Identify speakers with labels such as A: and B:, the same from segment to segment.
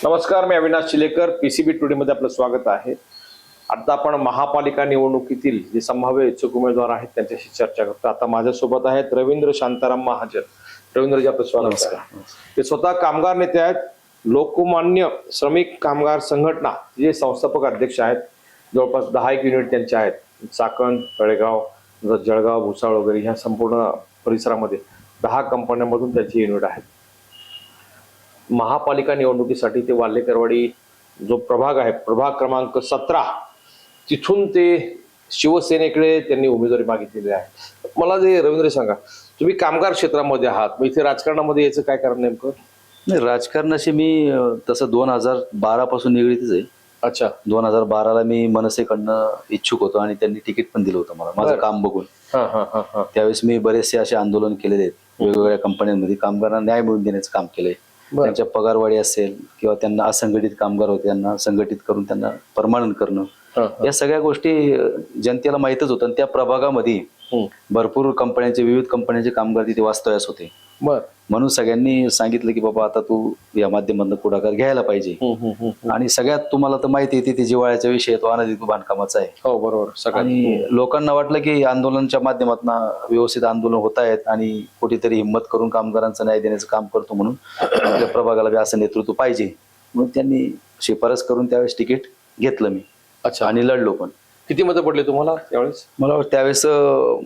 A: नमस्कार, मी Avinash चिलेकर. PCB today मध्ये आपलं स्वागत आहे. आता आपण महापालिका निवडणुकीतील जे संभाव्य इच्छुक उमेदवार आहेत त्यांच्याशी चर्चा करतो. आता माझ्यासोबत आहेत रवींद्र शांताराम महाजन. रवींद्रजी, आपलं स्वागत आहे. ते स्वतः कामगार नेते आहेत. लोकमान्य श्रमिक कामगार संघटना जे संस्थापक अध्यक्ष आहेत. जवळपास 10 युनिट त्यांचे आहेत. चाकण, तळेगाव, जळगाव, भुसावळ वगैरे ह्या संपूर्ण परिसरामध्ये 10 कंपन्यांमधून त्यांची युनिट आहेत. महापालिका निवडणुकीसाठी ते वाल्हेकरवाडी जो प्रभाग आहे, प्रभाग क्रमांक 17, तिथून ते शिवसेनेकडे त्यांनी उमेदवारी मागितलेली आहे. मला जे रवींद्र सांगा, तुम्ही कामगार क्षेत्रामध्ये आहात, मग इथे राजकारणामध्ये याचं काय कारण नेमकं?
B: नाही, राजकारणाशी मी तसं 2012 पासून निगडीतच आहे.
A: अच्छा.
B: 2012ला मी मनसेकडनं इच्छुक होतो आणि त्यांनी तिकीट पण दिलं होतं मला, माझं काम बघून. त्यावेळेस मी बरेचसे असे आंदोलन केलेले आहेत. वेगवेगळ्या कंपन्यांमध्ये कामगारांना न्याय मिळवून देण्याचं काम केलंय. त्यांच्या पगारवाढी असेल किंवा त्यांना असंघटित कामगार होते त्यांना संघटित करून त्यांना परमानंट करणं, या सगळ्या गोष्टी जनतेला माहीतच होतं. त्या प्रभागामध्ये भरपूर कंपन्यांचे, विविध कंपन्यांचे कामगार तिथे वास्तव्यास होते. म्हणून सगळ्यांनी सांगितलं की बाबा आता तू या माध्यमातून पुढाकार घ्यायला पाहिजे. आणि सगळ्यात तुम्हाला तर माहिती आहे, तिथे जिव्हाळ्याचा विषय तो अनधिकृत बांधकामाचा आहे.
A: हो, बरोबर.
B: आणि लोकांना वाटलं की आंदोलनाच्या माध्यमातून व्यवस्थित आंदोलन होत आहेत आणि कुठेतरी हिंमत करून कामगारांचा न्याय देण्याचं काम करतो, म्हणून आपल्या प्रभागाला असं नेतृत्व पाहिजे. म्हणून त्यांनी शिफारस करून त्यावेळेस तिकीट घेतलं मी.
A: अच्छा.
B: आणि लढलो पण.
A: किती मतं पडले तुम्हाला त्यावेळेस?
B: मला त्यावेळेस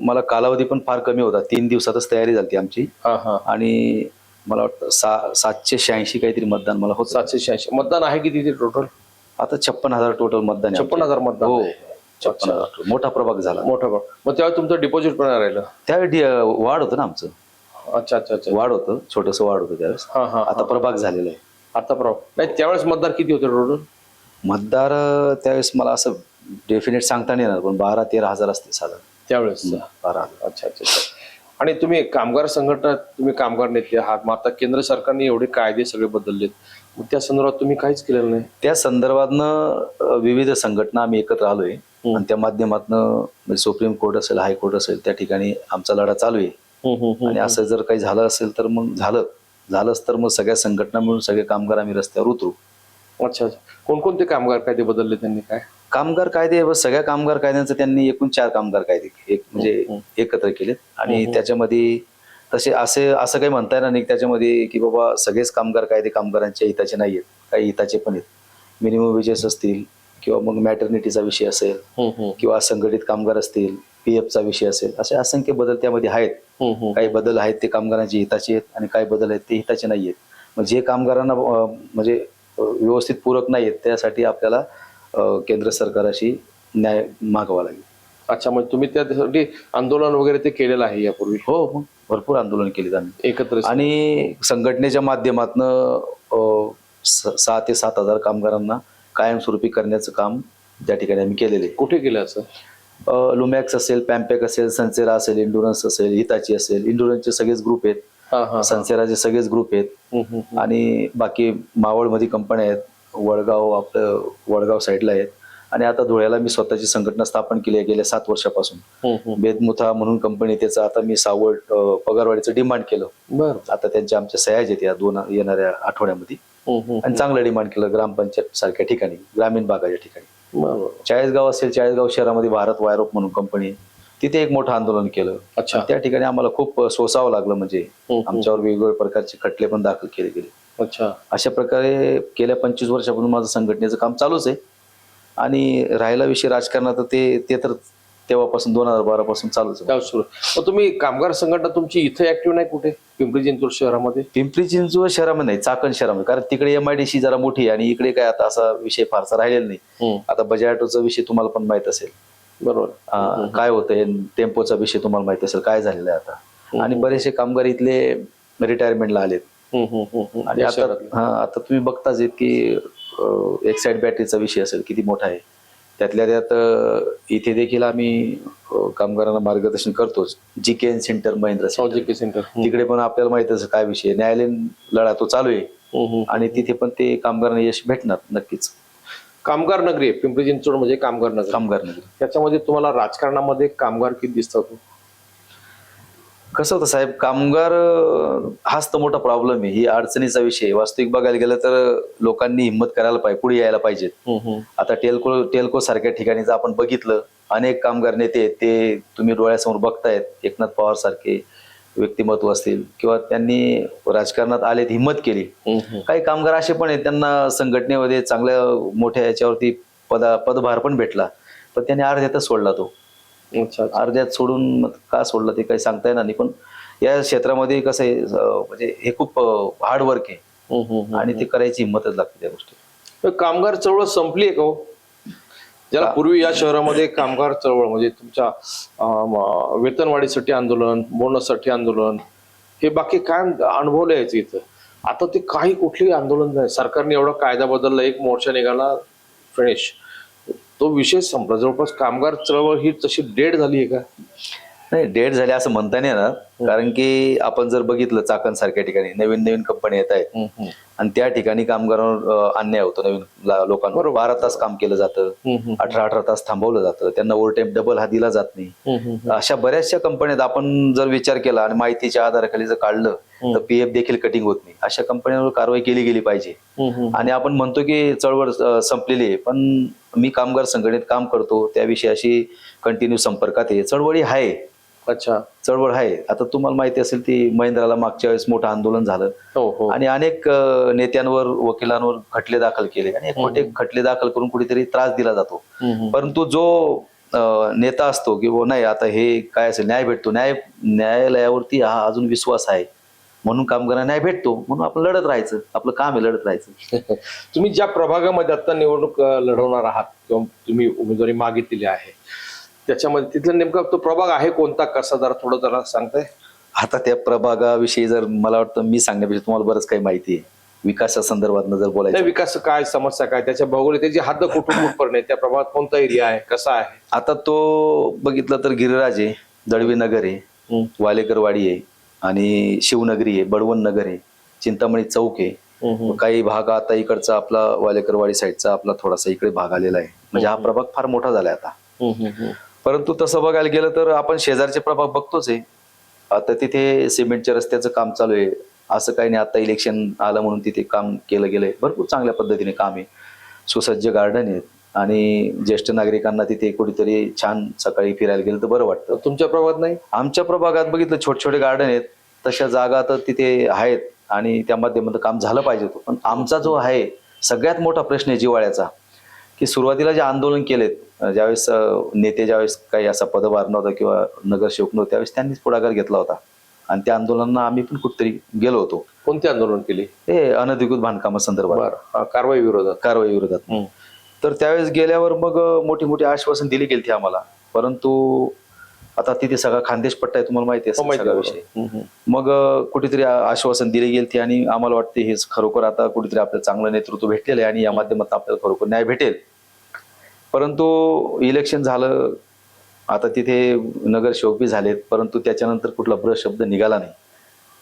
B: मला कालावधी पण फार कमी होता. 3 दिवसातच तयारी झाली आमची. आणि मला वाटतं 786 काहीतरी मतदान मला होतं.
A: 786 मतदान आहे किती तिथे टोटल?
B: आता 56,000 टोटल मतदान.
A: 56,000 मतदान.
B: हो, 56,000. मोठा प्रभाग झाला.
A: मोठा प्रभाग. मग त्यावेळी तुमचं डिपॉझिट पण राहिलं?
B: त्यावेळी वाढ होतं ना आमचं.
A: अच्छा अच्छा अच्छा.
B: वाढ होतं, छोटस वाढ होतं त्यावेळेस. आता प्रभाग झालेला आहे.
A: आता प्रभाग नाही. त्यावेळेस मतदार किती होते टोटल?
B: मतदार त्यावेळेस मला असं डेफिनेट सांगता नाही येणार, पण 12-13 हजार असते साधारण
A: त्यावेळेस.
B: 12.
A: अच्छा अच्छा. आणि तुम्ही कामगार संघटना, तुम्ही कामगार नेते आहात. मग आता केंद्र सरकारने एवढे कायदे सगळे बदललेत, मग त्या संदर्भात तुम्ही काहीच केलेलं नाही?
B: त्या संदर्भातनं विविध संघटना आम्ही एकत्र आलोय आणि त्या माध्यमातनं सुप्रीम कोर्ट असेल, हायकोर्ट असेल, त्या ठिकाणी आमचा लढा चालू आहे. आणि असं जर काही झालं असेल तर मग झालंच तर मग सगळ्या संघटना मिळून सगळे कामगार आम्ही रस्त्यावर उतरू.
A: अच्छा अच्छा. कोणकोणते कामगार कायदे बदलले त्यांनी? काय
B: कामगार कायदे? सगळ्या कामगार कायद्यांचं त्यांनी एकूण 4 कामगार कायदे म्हणजे एकत्र केलेत. आणि त्याच्यामध्ये तसे असं काही म्हणता येणार नाही त्याच्यामध्ये की बाबा सगळेच कामगार कायदे कामगारांच्या हिताचे नाही आहेत, काही हिताचे पण आहेत. मिनिमम वेजेस असतील किंवा मग मॅटर्निटीचा विषय असेल किंवा असंघटित कामगार असतील, PFचा विषय असेल, असे असंख्य बदल त्यामध्ये आहेत. काही बदल आहेत ते कामगारांच्या हिताचे आहेत आणि काही बदल आहेत ते हिताचे नाही आहेत. मग जे कामगारांना म्हणजे व्यवस्थित पूरक नाही आहेत त्यासाठी आपल्याला केंद्र सरकाराशी न्याय मागावा लागेल.
A: अच्छा. मग तुम्ही त्यासाठी आंदोलन वगैरे ते केलेलं आहे यापूर्वी?
B: हो, भरपूर आंदोलन केले आम्ही
A: एकत्र.
B: आणि संघटनेच्या माध्यमातून 6 ते 7 हजार कामगारांना कायमस्वरूपी करण्याचं काम त्या ठिकाणी आम्ही केलेले.
A: कुठे केलं असं?
B: लुमॅक्स असेल, पॅम्पॅक असेल, सन्सेरा असेल, इंडुरन्स असेल, हिताची असेल. इंडुरन्सचे सगळेच ग्रुप आहेत, सन्सेराचे सगळेच ग्रुप आहेत. आणि बाकी मावळमध्ये कंपन्या आहेत, वडगाव साईडला आहेत. आणि आता धुळ्याला मी स्वतःची संघटना स्थापन केली आहे गेल्या 7 वर्षापासून. बेदमुथा म्हणून कंपनी, त्याचं आता मी 6 पगारवाढीचं डिमांड केलं. आता त्यांच्या आमच्या सह्याज आहेत या 2 येणाऱ्या आठवड्यामध्ये. आणि चांगलं डिमांड केलं ग्रामपंचायत सारख्या ठिकाणी, ग्रामीण भागाच्या ठिकाणी. चाळीसगाव असेल, चाळीसगाव शहरामध्ये भारत वायरोप म्हणून कंपनी, तिथे एक मोठं आंदोलन केलं. त्या ठिकाणी आम्हाला खूप सोसावं लागलं, म्हणजे आमच्यावर वेगवेगळ्या प्रकारचे खटले पण दाखल केले गेले.
A: अच्छा.
B: अशा प्रकारे गेल्या 25 वर्षापासून माझं संघटनेचं काम चालूच आहे. आणि राहिला विषय राजकारणात, ते तर तेव्हापासून 2012 पासून चालूच आहे.
A: मग तुम्ही कामगार संघटना तुमची इथे ऍक्टिव्ह नाही कुठे? पिंपरी चिंचवड शहरामध्ये?
B: पिंपरी चिंचवड शहरामध्ये नाही, चाकण शहरामध्ये. कारण तिकडे MIDC जरा मोठी आहे आणि इकडे काय आता असा विषय फारसा राहिलेला नाही. आता बजाज ऑटोचा विषय तुम्हाला पण माहित असेल.
A: बरोबर.
B: काय होतंय, टेम्पोचा विषय तुम्हाला माहित असेल काय झालेला आहे आता. आणि बरेचसे कामगार इथले रिटायरमेंटला आलेत. आणि आता तुम्ही बघताच की एक्साइड बॅटरीचा विषय असेल किती मोठा आहे. त्यातल्या त्यात इथे देखील आम्ही कामगारांना मार्गदर्शन करतोच. GKN सेंटर, महिंद्रा सेंटर, तिकडे पण आपल्याला माहित असेल काय विषय. न्यायालयीन लढा तो चालू आहे आणि तिथे पण ते कामगारांना यश भेटणार नक्कीच.
A: कामगार नगरी आहे पिंपरी चिंचवड, म्हणजे कामगार नगरी.
B: कामगार नगरी.
A: त्याच्यामध्ये तुम्हाला राजकारणामध्ये कामगार किती दिसतात?
B: कसं होतं साहेब, कामगार हाच तर मोठा प्रॉब्लेम आहे, ही अडचणीचा विषय आहे. वास्तविक बघायला गेलं तर लोकांनी हिंमत करायला पाहिजे, पुढे यायला पाहिजेत. आता टेल्को सारख्या ठिकाणी जर आपण बघितलं, अनेक कामगार नेते आहेत, ते तुम्ही डोळ्यासमोर बघतायत. एकनाथ पवार सारखे व्यक्तिमत्व असतील किंवा त्यांनी राजकारणात आलेत, हिंमत केली. काही कामगार असे पण आहेत, त्यांना संघटनेमध्ये चांगल्या मोठ्या याच्यावरती पदभार पण भेटला, पण त्यांनी अर्ध्यातच सोडला तो. अर्ध्यात सोडून मग का सोडलं ते काही सांगता येणार नाही. पण या क्षेत्रामध्ये कसं आहे, म्हणजे हे खूप हार्ड वर्क आहे आणि ते करायची हिंमतच लागते त्या गोष्टी.
A: कामगार चळवळ संपली आहे का हो? ज्याला पूर्वी या शहरामध्ये कामगार चळवळ म्हणजे तुमच्या वेतनवाढीसाठी आंदोलन, बोनससाठी आंदोलन, हे बाकी काय अनुभवलं यायचं इथं. आता ते काही कुठलेही आंदोलन नाही. सरकारने एवढा कायदा बदलला, एक मोर्चा निघाला, फिनिश, तो विषय संपला. जवळपास कामगार चळवळ ही तशी डेड झाली आहे का?
B: नाही, डेड झाली असं म्हणता नाही येणार. कारण की आपण जर बघितलं, चाकण सारख्या ठिकाणी नवीन नवीन कंपनी येत आहेत आणि त्या ठिकाणी कामगारांवर अन्याय होतो. नवीन लोकांवर 12 तास काम केलं जातं, 18 तास थांबवलं जातं, त्यांना ओव्हर टाइम डबल हा दिला जात नाही. अशा बऱ्याचशा कंपन्यात आपण जर विचार केला आणि माहितीच्या आधाराखाली जर काढलं तर पीएफ देखील कटिंग होत नाही. अशा कंपन्यांवर कारवाई केली गेली पाहिजे. आणि आपण म्हणतो की चळवळ संपलेली आहे, पण मी कामगार संघटनेत काम करतो, त्याविषयी अशी कंटिन्यू संपर्कात आहे. चळवळी आहे.
A: अच्छा,
B: चळवळ आहे. आता तुम्हाला माहिती असेल, ती महिंद्राला मागच्या वेळेस मोठं आंदोलन झालं आणि अनेक नेत्यांवर, वकिलांवर खटले दाखल केले आणि खोटे खटले दाखल करून कुठेतरी त्रास दिला जातो. परंतु जो नेता असतो की नाही, आता हे काय असेल, न्याय भेटतो, न्यायालयावरती हा अजून विश्वास आहे, म्हणून कामगारांना न्याय भेटतो, म्हणून आपण लढत राहायचं. आपलं काम आहे लढत राहायचं.
A: तुम्ही ज्या प्रभागामध्ये आता निवडणूक लढवणार आहात किंवा तुम्ही उमेदवारी मागितलेली आहे, त्याच्यामध्ये तिथला नेमका तो प्रभाग आहे कोणता, कसा, जरा सांगताय?
B: आता त्या प्रभागाविषयी जर मला वाटतं मी सांगण्यापेक्षा तुम्हाला बरंच काही माहिती आहे. विकासासंदर्भात जर बोलायचं,
A: विकास काय, समस्या काय, त्याच्या भौगोलिक, त्याची हद्द कुठून कुठपर्यंत, त्या प्रभागात कोणता एरिया आहे, कसा आहे?
B: आता तो बघितलं तर गिरिराज आहे, दळवी नगर आहे, वालेकरवाडी आहे आणि शिवनगरी आहे, बडवण नगर आहे, चिंतामणी चौक आहे. काही भाग आता इकडचा आपला वालेकरवाडी साईडचा आपला थोडासा इकडे भाग आलेला आहे. म्हणजे हा प्रभाग फार मोठा झालाय आता. परंतु तसं बघायला गेलं तर आपण शेजारचे प्रभाग बघतोच आहे. आता तिथे सिमेंटच्या रस्त्याचं काम चालू आहे. असं काही नाही, आता इलेक्शन आलं म्हणून तिथे काम केलं गेलंय. भरपूर चांगल्या पद्धतीने काम आहे. सुसज्ज गार्डन आहेत आणि ज्येष्ठ नागरिकांना तिथे कुठेतरी छान सकाळी फिरायला गेलं तर बरं वाटतं.
A: तुमच्या प्रभागात नाही?
B: आमच्या प्रभागात बघितलं छोटे छोटे गार्डन आहेत, तशा जागा तर तिथे आहेत आणि त्या माध्यमातून काम झालं पाहिजे होतं. पण आमचा जो आहे सगळ्यात मोठा प्रश्न आहे जिव्हाळ्याचा, की सुरुवातीला जे आंदोलन केलेत, ज्यावेळेस नेते ज्यावेळेस काही असा पदभार नव्हता किंवा नगरसेवक नव्हते, त्यावेळेस त्यांनीच पुढाकार घेतला होता आणि त्या आंदोलनांना आम्ही पण कुठेतरी गेलो होतो.
A: कोणते आंदोलन केले?
B: हे अनधिकृत बांधकामासंदर्भात,
A: कारवाई विरोधात.
B: तर त्यावेळेस गेल्यावर मग मोठी मोठी आश्वासन दिली गेली ती आम्हाला. परंतु आता तिथे सगळा खानदेश पट्टा आहे, तुम्हाला माहिती आहे सगळा विषय. मग कुठेतरी आश्वासन दिली गेली ती आणि आम्हाला वाटते हे खरोखर आता कुठेतरी आपलं चांगलं नेतृत्व भेटलेलं आहे आणि या माध्यमातून आपल्याला खरोखर न्याय भेटेल. परंतु इलेक्शन झालं, आता तिथे नगरसेवक बी झालेत, परंतु त्याच्यानंतर कुठला शब्द निघाला नाही.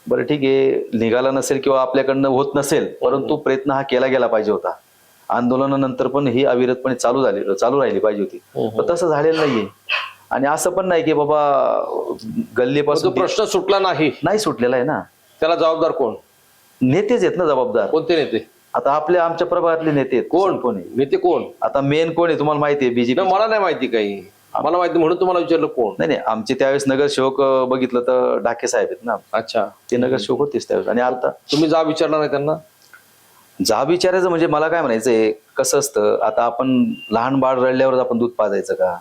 B: बरं ठीक आहे, निघाला नसेल किंवा आपल्याकडनं होत नसेल, परंतु प्रयत्न हा केला गेला पाहिजे होता. आंदोलनानंतर पण ही अविरतपणे चालू राहिली पाहिजे होती, पण तसं झालेलं नाहीये. आणि असं पण नाही की बाबा गल्लीपासून
A: प्रश्न सुटला नाही
B: सुटलेला आहे ना.
A: त्याला जबाबदार कोण?
B: नेतेच आहेत ना जबाबदार.
A: कोणते नेते?
B: आता आमच्या प्रभागातले नेते कोण आहे?
A: नेते कोण?
B: आता मेन कोण आहे तुम्हाला माहिती आहे? बीजेपी.
A: मला नाही माहिती काही, मला माहिती म्हणून तुम्हाला विचारलं कोण.
B: नाही, आमचे त्यावेळेस नगरसेवक बघितलं तर डाके साहेब आहेत ना.
A: अच्छा,
B: ते नगरसेवक होतेच त्यावेळेस. आणि आता
A: तुम्ही जा विचारला नाही त्यांना?
B: जा विचारायचं म्हणजे मला काय म्हणायचंय, कसं असतं, आता आपण लहान बाळ रडल्यावर आपण दूध पाजायचं का?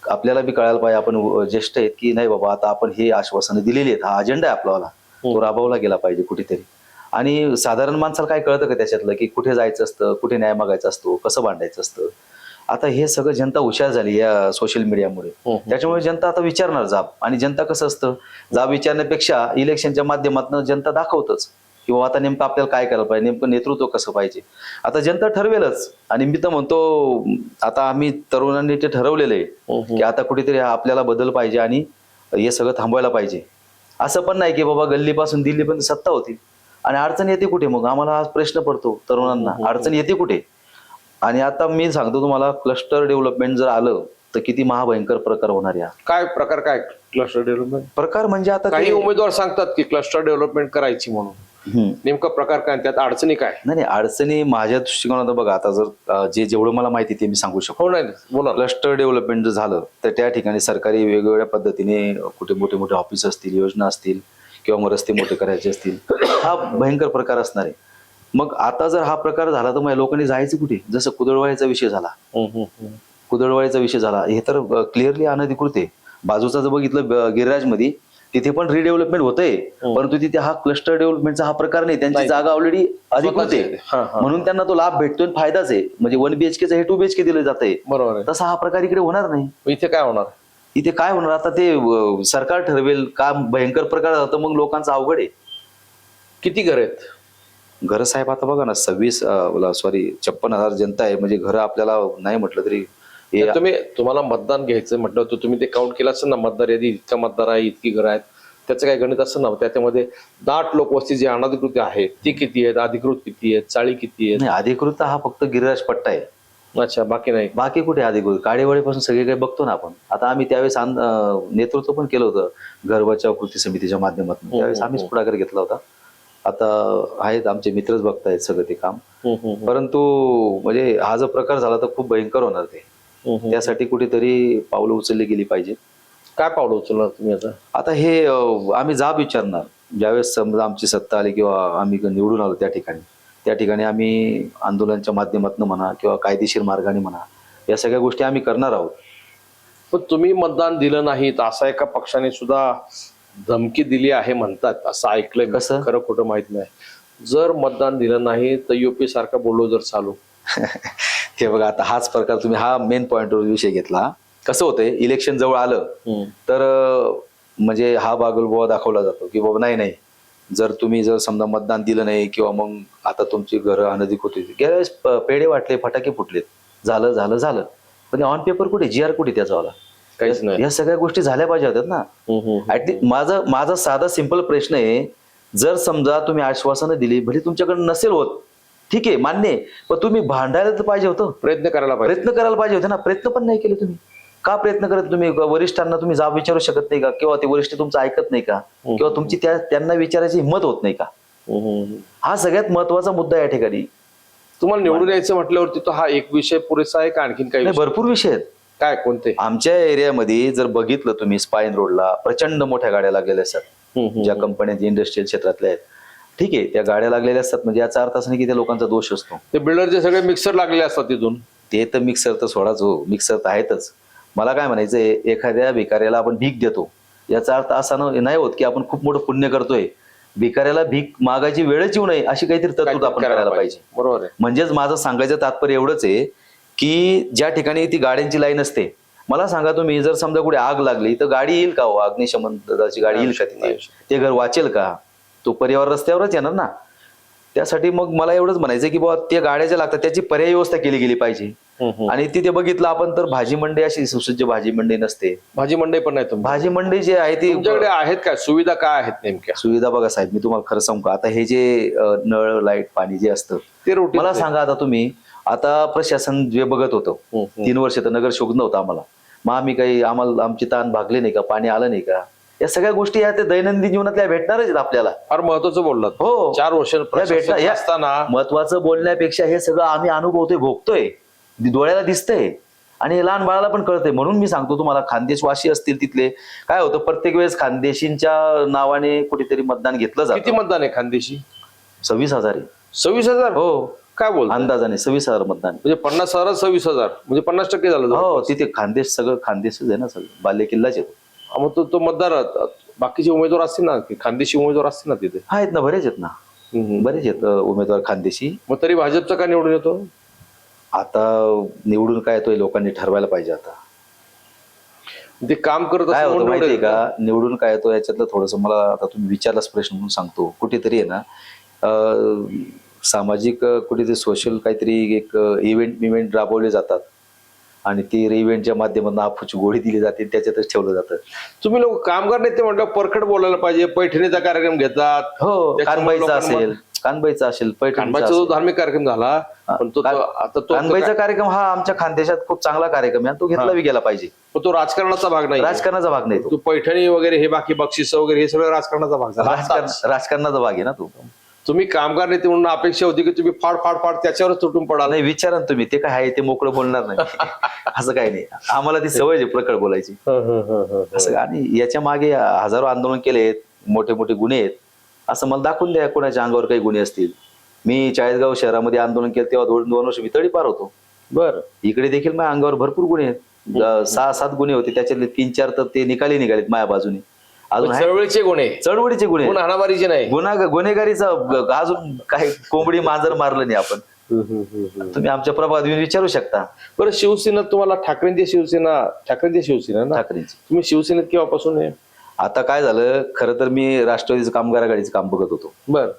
B: आपल्याला बी कळायला पाहिजे, आपण ज्येष्ठ आहेत की नाही बाबा, आता आपण हे आश्वासनं दिलेली आहेत, हा अजेंडा आहे आपल्याला, तो राबवला गेला पाहिजे कुठेतरी. आणि साधारण माणसाला काय कळतं का त्याच्यातलं, की कुठे जायचं असतं, कुठे न्याय मागायचा असतो, कसं भांडायचं असतं. आता हे सगळं जनता हुशार झाली या सोशल मीडियामुळे. त्याच्यामुळे जनता आता विचारणार जाब. आणि जनता कसं असतं, जाब विचारण्यापेक्षा इलेक्शनच्या माध्यमातून जनता दाखवतच किंवा आता नेमकं आपल्याला काय करायला पाहिजे, नेमकं नेतृत्व कसं पाहिजे. आता जनता ठरवेलच. आणि मी तर म्हणतो, आता आम्ही तरुणांनी ते ठरवलेलं आहे की आता कुठेतरी आपल्याला बदल पाहिजे आणि हे सगळं थांबवायला पाहिजे. असं पण नाही की बाबा गल्लीपासून दिल्लीपर्यंत सत्ता होती आणि अडचण येते कुठे. मग आम्हाला हा प्रश्न पडतो तरुणांना, अडचण येते कुठे. आणि आता मी सांगतो तुम्हाला, क्लस्टर डेव्हलपमेंट जर आलं तर किती महाभयंकर प्रकार होणार या.
A: काय प्रकार, काय क्लस्टर डेव्हलपमेंट?
B: प्रकार म्हणजे आता
A: काही
B: ते-
A: उमेदवार सांगतात की क्लस्टर डेव्हलपमेंट करायची म्हणून. नेमका प्रकार काय, त्यात अडचणी काय?
B: नाही अडचणी माझ्या दृष्टिकोनात बघा, आता जर जेवढं मला माहिती ते मी सांगू शकतो.
A: हो, नाही बोला.
B: क्लस्टर डेव्हलपमेंट जर झालं तर त्या ठिकाणी सरकारी वेगवेगळ्या पद्धतीने कुठे मोठे मोठे ऑफिस असतील, योजना असतील, किंवा मग रस्ते मोठे करायचे असतील, हा भयंकर प्रकार असणार आहे. मग आता जर हा प्रकार झाला तर मग लोकांनी जायचं कुठे? जसं कुदळवाळीचा विषय झाला, कुदळवाळीचा विषय झाला, हे तर क्लिअरली अनधिकृत आहे. बाजूचा जर बघितलं गिरिराजमध्ये, तिथे पण रिडेव्हलपमेंट होतंय, परंतु तिथे हा क्लस्टर डेव्हलपमेंटचा हा प्रकार नाही. त्यांची जागा ऑलरेडी अधिकृत आहे, म्हणून त्यांना तो लाभ भेटतोय, फायदाच आहे. म्हणजे 1 BHK हे 2 BHK दिलं जात आहे.
A: बरोबर आहे.
B: तसा हा प्रकार इकडे होणार नाही.
A: इथे काय होणार?
B: इथे काय होणार आता ते सरकार ठरवेल. का भयंकर प्रकार झाला तर मग लोकांचा अवघड आहे.
A: किती घर आहेत?
B: घरं साहेब आता बघा ना, 56,000 जनता आहे. म्हणजे घरं आपल्याला नाही म्हटलं तरी
A: तुम्हाला मतदान घ्यायचं म्हटलं तर तुम्ही ते काउंट केलं असं ना, मतदार यादी इतका मतदार आहे, इतकी घरं आहेत, त्याचं काय गणित असं ना? त्याच्यामध्ये दाट लोकवस्ती जी अनधिकृत आहे ती किती आहेत, अधिकृत किती आहेत, चाळी किती आहेत?
B: नाही, अधिकृत हा फक्त गिरिराज पट्टा आहे.
A: अच्छा, बाकी नाही.
B: बाकी कुठे अधिकृत? काळेवाडीपासून सगळे काही बघतो ना आपण. आता आम्ही त्यावेळेस नेतृत्व पण केलं होतं घर बचाव कृती समितीच्या माध्यमातून. त्यावेळेस आम्हीच पुढाकार घेतला होता. आता आहेत आमचे मित्रच बघतायत सगळं ते काम. परंतु म्हणजे हा जर प्रकार झाला तर खूप भयंकर होणार ते. त्यासाठी कुठेतरी पावलं उचलली गेली पाहिजे.
A: काय पावलं उचलणार तुम्ही आता?
B: आता हे आम्ही जाब विचारणार ज्यावेळेस समजा आमची सत्ता आली किंवा आम्ही निवडून आलो त्या ठिकाणी आम्ही आंदोलनाच्या माध्यमातून म्हणा किंवा कायदेशीर मार्गाने म्हणा, या सगळ्या गोष्टी आम्ही करणार आहोत.
A: पण तुम्ही मतदान दिलं नाही असा एका पक्षाने सुद्धा धमकी दिली आहे म्हणतात, असं ऐकलंय.
B: कसं?
A: खरं खोटं माहित नाही. जर मतदान दिलं नाही तर UP सारखा बुलडोझर चालू.
B: हे बघा, आता हाच प्रकार तुम्ही हा मेन पॉइंटवर विषय घेतला. कसं होतंय, इलेक्शन जवळ आलं तर म्हणजे हा बागुलबुवा दाखवला जातो की बाबा नाही, जर समजा मतदान दिलं नाही किंवा मग आता तुमची घरं अनधिकृत होती, गेल्या वेळेस पेढे वाटले, फटाके फुटलेत, झालं, पण ऑन पेपर कुठे, GR कुठे त्याचावाला?
A: काहीच नाही.
B: या सगळ्या गोष्टी झाल्या पाहिजे होत्यात ना. ऍटलीस्ट माझा साधा सिंपल प्रश्न आहे, जर समजा तुम्ही आश्वासनं दिली, भले तुमच्याकडे नसेल होत, ठीक आहे, मान्य आहे, पण तुम्ही भांडायला तर पाहिजे होतं.
A: प्रयत्न करायला
B: पाहिजे होते ना. प्रयत्न पण नाही केले तुम्ही. का प्रयत्न करत? तुम्ही वरिष्ठांना तुम्ही जाब विचारू शकत नाही का? किंवा ते वरिष्ठ तुमचं ऐकत नाही का? किंवा तुमची त्यांना विचारायची हिंमत होत नाही का? हा सगळ्यात महत्वाचा मुद्दा या ठिकाणी.
A: तुम्हाला निवडून यायचं म्हटल्यावरती तो हा एक विषय पुरेसा आहे का आणखीन काही?
B: भरपूर विषय आहेत.
A: काय, कोणते?
B: आमच्या एरियामध्ये जर बघितलं तुम्ही, स्पाईन रोडला प्रचंड मोठ्या गाड्या लागलेल्या असतात, ज्या कंपन्या इंडस्ट्रियल क्षेत्रातल्या आहेत. ठीक आहे, त्या गाड्या लागलेल्या असतात, म्हणजे याचा अर्थ असं नाही की त्या लोकांचा दोष असतो.
A: ते बिल्डरचे सगळे मिक्सर लागलेले असतात तिथून.
B: ते तर मिक्सर तर सोडाच हो, मिक्सर तर आहेतच. मला काय म्हणायचंय, एखाद्या भिकाऱ्याला आपण भीक देतो, याचा अर्थ असा नाही होत की आपण खूप मोठं पुण्य करतोय. भिकाऱ्याला भीक मागायची वेळच येऊ नये अशी काहीतरी तरतूद आपण करायला पाहिजे.
A: बरोबर आहे.
B: म्हणजेच माझं सांगायचं तात्पर्य एवढंच आहे की ज्या ठिकाणी ती गाड्यांची लाईन असते, मला सांगा तुम्ही, जर समजा कुठे आग लागली तर गाडी येईल का? अग्निशमन दलाची गाडी येईल का तिथे? ते घर वाचेल का? तो परिवार रस्त्यावरच येणार ना. त्यासाठी मग मला एवढंच म्हणायचं की बाबा त्या गाड्या ज्या लागतात त्याची पर्यायी व्यवस्था केली गेली पाहिजे. आणि तिथे बघितलं आपण तर भाजी मंडई अशी सुसज्ज भाजी मंडई नसते.
A: भाजी मंडई पण नाही तुमची?
B: भाजी मंडई जी आहे ती
A: तुमच्याकडे आहेत काय सुविधा? काय आहेत नेमक्या
B: सुविधा? बघा साहेब, मी तुम्हाला खरं सांगू का, आता हे जे नळ, लाईट, पाणी जे असतं
A: ते रोटी
B: मला सांगा, आता तुम्ही आता प्रशासन जे बघत होतं 3 वर्ष तर नगर शोध नव्हतं आम्हाला, मग आम्ही आम्हाला आमची ताण भागले नाही का? पाणी आलं नाही का? या सगळ्या गोष्टी या दैनंदिन जीवनातल्या भेटणारच आहेत आपल्याला.
A: फार महत्वाचं बोललात.
B: हो,
A: 4 वर्ष
B: असताना महत्वाचं बोलण्यापेक्षा हे सगळं आम्ही अनुभवतोय, भोगतोय, डोळ्याला दिसतंय आणि लहान बाळाला पण कळतंय. म्हणून मी सांगतो तुम्हाला, खानदेशवासी असतील तिथले, काय होतं, प्रत्येक वेळेस खानदेशींच्या नावाने कुठेतरी मतदान घेतलं जातं.
A: किती मतदान आहे खानदेशी?
B: 26,000 आहे.
A: 26,000?
B: हो. काय बोल, अंदाजाने 26,000 मतदान.
A: म्हणजे 50,000 26,000 म्हणजे 50% झालं.
B: हो, तिथे खानदेश सगळं खानदेशच आहे ना, सगळं बाल्य किल्लाच येतो.
A: मग तो मतदार बाकीचे उमेदवार असतील ना, खानदेशी उमेदवार असतील ना तिथे?
B: आहेत ना, बरेच आहेत ना, बरेच आहेत उमेदवार खानदेशी.
A: मग तरी भाजपचा का निवडून येतो?
B: आता निवडून काय येतोय लोकांनी ठरवायला पाहिजे. आता
A: ते काम करत
B: काय होतं माहितीये का, निवडून काय येतो याच्यातलं थोडस मला, आता तुम्ही विचारलाच प्रश्न म्हणून सांगतो. कुठेतरी आहे ना, सामाजिक कुठेतरी सोशल काहीतरी एक इव्हेंट राबवले जातात आणि ती इव्हेंटच्या माध्यमातून अफूची गोळी दिली जाते, त्याच्यातच ठेवलं जातं.
A: तुम्ही लोक कामगार नेते म्हटलं परखड बोलायला पाहिजे. पैठणीचा कार्यक्रम घेतात,
B: हो, कानबाईचा असेल, कानबाईचा असेल, पैठणचा
A: कानबाईचा जो
B: असेल.
A: धार्मिक कार्यक्रम झाला पण तो आता तो
B: कानबाईचा कार्यक्रम हा आमच्या खानदेशात खूप चांगला कार्यक्रम आहे, तो घेतला बी गेला पाहिजे.
A: पण तो राजकारणाचा भाग नाही.
B: राजकारणाचा भाग नाही तो.
A: तू पैठणी वगैरे हे बाकी बक्षिस वगैरे हे सगळं राजकारणाचा भाग झाला.
B: राजकारणाचा भाग आहे ना तो.
A: तुम्ही कामगार नेते म्हणून अपेक्षा होती की तुम्ही फाड फाड फाड त्याच्यावरच तुटून पडाल.
B: नाही, विचारा ना तुम्ही, ते काय आहे ते मोकळं बोलणार नाही. असं काही नाही, आम्हाला ती सवय आहे प्रकट बोलायची. असं. आणि याच्या मागे हजारो आंदोलन केलेत, मोठे मोठे गुन्हे आहेत, असं मला दाखवून द्या कोणाच्या अंगावर काही गुन्हे असतील. मी चाळीसगाव शहरामध्ये आंदोलन केलं तेव्हा 2 वर्ष मी तडीपार होतो.
A: बर.
B: इकडे देखील माझ्या अंगावर भरपूर गुन्हे आहेत, 6-7 गुन्हे होते, त्याच्यातले 3-4 तर ते निघालेत माझ्या बाजूने. अजून
A: चळवळीचे गुन्हे,
B: चळवळीचे गुन्हे,
A: हाणामारीचे नाही.
B: गुन्हेगारीचा अजून काही कोंबडी मांजर मारलं नाही आपण. तुम्ही आमच्या प्रभात येऊन विचारू शकता.
A: बरं, शिवसेना तुम्हाला ठाकरेंची शिवसेना ना,
B: ठाकरेंची.
A: तुम्ही शिवसेनेत केव्हापासून आहे?
B: आता काय झालं, खरं तर मी राष्ट्रवादीचं कामगार आघाडीचं काम बघत होतो.
A: बर.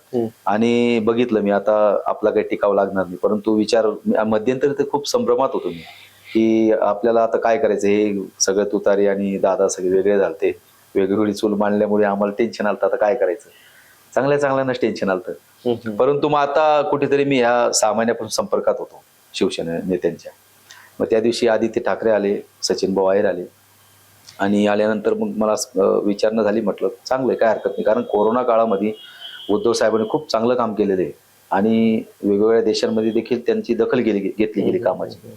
B: आणि बघितलं मी, आता आपला काही टिकाव लागणार नाही, परंतु विचार मध्यंतरी तर खूप संभ्रमात होतो मी की आपल्याला आता काय करायचं. हे सगळं तुतारी आणि दादा सगळे वेगळे झालते, वेगवेगळी चूल मांडल्यामुळे आम्हाला टेन्शन आलं, आता काय करायचं. चांगल्यानंच टेन्शन आलं. परंतु मग आता कुठेतरी मी ह्या 6 महिन्यापासून संपर्कात होतो शिवसेना नेत्यांच्या. मग त्या दिवशी आदित्य ठाकरे आले, सचिन भाऊ आहेर आले, आणि आल्यानंतर मग मला विचारणा झाली. म्हटलं चांगलं, काय हरकत नाही, कारण कोरोना काळामध्ये उद्धव साहेबांनी खूप चांगलं काम केलेलं आहे आणि वेगवेगळ्या देशांमध्ये देखील त्यांची दखल घेतली गेली कामाची.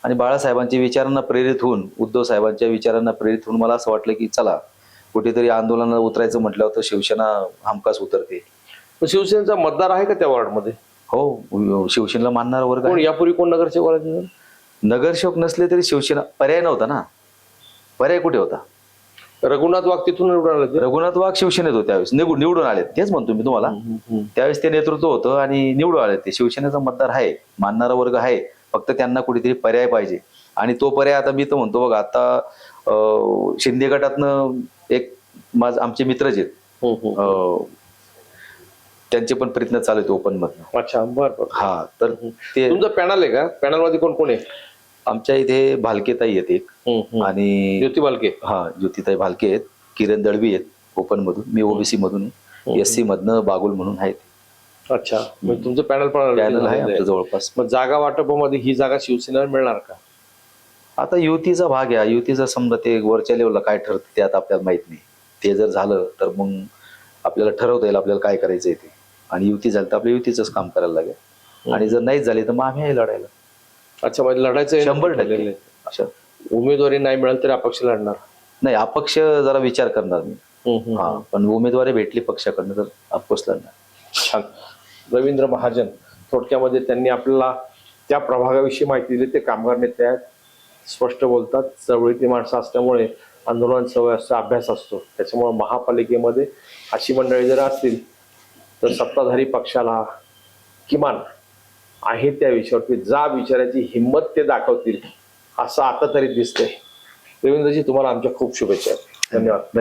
B: आणि बाळासाहेबांच्या विचारांना प्रेरित होऊन, उद्धव साहेबांच्या विचारांना प्रेरित होऊन मला असं वाटलं की चला कुठेतरी आंदोलनाला उतरायचं म्हटल्यावर तर शिवसेना हमखास उतरते.
A: शिवसेनेचा मतदार आहे का त्या वॉर्डमध्ये?
B: हो, शिवसेनेला मानणारा वर्ग
A: कोण
B: आहे.
A: यापूर्वी कोण नगरसेवक व्हायचे?
B: नगरसेवक नसले तरी शिवसेना पर्याय नव्हता ना. पर्याय कुठे होता?
A: रघुनाथ वाघ तिथून निवडून आले.
B: रघुनाथ वाघ शिवसेनेत होते त्यावेळेस, निवडून आले. तेच म्हणतो मी तुम्हाला, त्यावेळेस ते नेतृत्व होतं आणि निवडून आले. ते शिवसेनेचा मतदार आहे, मानणारा वर्ग आहे, फक्त त्यांना कुठेतरी पर्याय पाहिजे. आणि तो पर्याय आता मी तर म्हणतो बघा, आता शिंदे गटातनं एक आमचे मित्रच आहेत, त्यांचे पण प्रयत्न चालू आहेत ओपन मधनं.
A: अच्छा, बरं.
B: हा, तर ते
A: तुमचं पॅनल आहे का? पॅनल मध्ये कोण कोण आहे?
B: आमच्या इथे भालकेताई आहेत एक, आणि
A: ज्योती भालके.
B: हा, ज्योतिताई भालके आहेत, किरण दळवी आहेत ओपन मधून, मी ओबीसी मधून, SC मधनं बागुल म्हणून आहेत.
A: अच्छा, मग तुमचं पॅनल
B: आहे आमच्या जवळपास.
A: मग जागा वाटपामध्ये ही जागा शिवसेनेला मिळणार का?
B: आता युतीचा भाग आहे, युतीचा समजा ते वरच्या लेवलला काय ठरतं ते आता आपल्याला माहित नाही. ते जर झालं तर मग आपल्याला ठरवता येईल आपल्याला काय करायचंय ते. आणि युती झाली तर आपल्या युतीचंच काम करायला लागेल, आणि जर नाही झाली तर मग आम्ही आहे लढायला.
A: अच्छा, म्हणजे लढायचं
B: 100%. अच्छा,
A: उमेदवारी नाही मिळाली तरी अपक्ष लढणार?
B: नाही, अपक्ष जरा विचार करणार मी. हा, पण उमेदवारी भेटली पक्षाकडनं तर अपक्ष लढणार.
A: छान. रवींद्र महाजन, थोडक्यामध्ये त्यांनी आपल्याला त्या प्रभागाविषयी माहिती दिली. ते कामगार नेते आहेत, स्पष्ट बोलतात, चळवळीतली माणसं असल्यामुळे आंदोलन सवय असतो, अभ्यास असतो. त्याच्यामुळे महापालिकेमध्ये अशी मंडळी जर असतील तर सत्ताधारी पक्षाला किमान आहे त्या विषयावरती जा विचारायची हिंमत ते दाखवतील, असं आता तरी दिसतंय. रवींद्रजी, तुम्हाला आमच्या खूप शुभेच्छा. धन्यवाद.